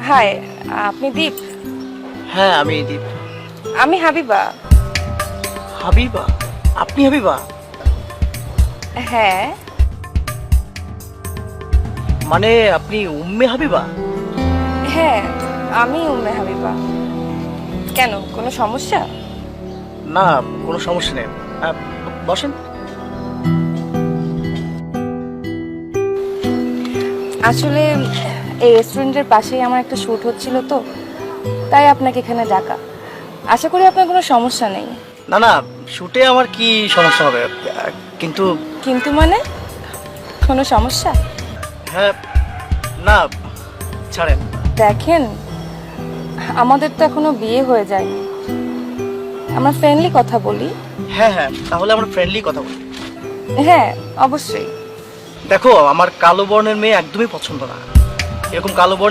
High, আপনি দীপ? হ্যাঁ আমি দীপ। আমি হাবিবা। হাবিবা? আপনি হাবিবা? হ্যাঁ। মানে আপনি উম্মে হাবিবা? হ্যাঁ, আমি উম্মে হাবিবা। কেন, কোনো সমস্যা? না, কোনো সমস্যা নেই। বসেন। আসলে এই রেস্টুরেন্টের পাশেই আমার একটা শ্যুট হচ্ছিল, তো তাই আপনাকে এখানে ডাকা। আশা করি আপনার কোনো সমস্যা নেই। না না, শুটে আমার কি সমস্যা হবে? কিন্তু কিন্তু মানে কোনো সমস্যা? হ্যাঁ, না, ছাড়েন। দেখেন, আমাদের তো এখনো বিয়ে হয়ে যায়নি। আমরা ফ্রেন্ডলি কথা বলি। হ্যাঁ হ্যাঁ, তাহলে আমরা ফ্রেন্ডলি কথা বলি। হ্যাঁ, অবশ্যই। দেখো, আমার কালো বর্ণের মেয়ে একদমই পছন্দ না। এরকম কালো বর্ণের